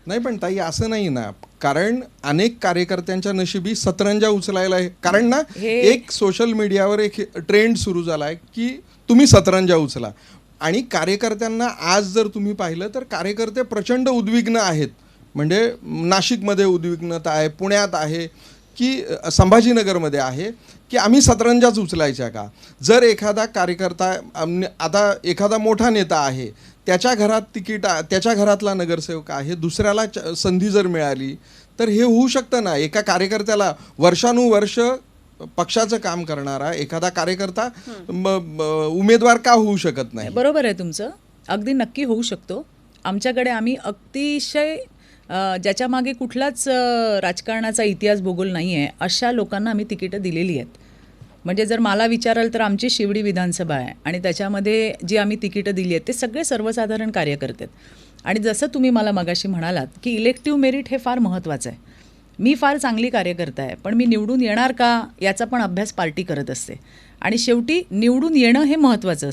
नाही पण ताई असं नाही ना, कारण अनेक कार्यकर्त्यांच्या नशिबी सतरंजा उचलायला आहे. कारण ना एक सोशल मीडियावर एक ट्रेंड सुरू झाला आहे की तुम्ही सतरंजा उचला, आणि कार्यकर्त्यांना आज जर तुम्ही पाहिलं तर कार्यकर्ते प्रचंड उद्विग्न आहेत. म्हणजे नाशिकमध्ये उद्विग्नता आहे, पुण्यात आहे, की संभाजीनगरमध्ये आहे, की आम्ही सतरंजाच उचलायच्या का. जर एखादा कार्यकर्ता आता एखादा मोठा नेता आहे, त्याच्या घरात तिकीट, त्याच्या घरातला नगरसेवक आहे, दुसऱ्याला संधी जर मिळाली तर हे होऊ शकतं ना. एका कार्यकर्त्याला वर्षानुवर्ष पक्षाचं काम करणारा एखादा कार्यकर्ता उमेदवार का होऊ शकत नाही. बरोबर आहे तुमचं, अगदी नक्की होऊ शकतो. आमच्याकडे आम्ही अतिशय ज्याच्या मागे कुठलाच राजकारणाचा इतिहास भूगोल नाही आहे अशा लोकांना आम्ही तिकीटं दिलेली आहेत. म्हणजे जर मला विचाराल तर आमची शिवडी विधानसभा आहे आणि त्याच्यामध्ये जी आम्ही तिकीटं दिली आहेत ते सगळे सर्वसाधारण कार्यकर्ते आहेत. आणि जसं तुम्ही मला मगाशी म्हणालात की इलेक्टिव्ह मेरिट हे फार महत्त्वाचं आहे. मी फार चांगली कार्यकर्ता आहे, पण मी निवडून येणार का याचा पण अभ्यास पार्टी करत असते. आणि शेवटी निवडून येणं हे महत्त्वाचं असतं.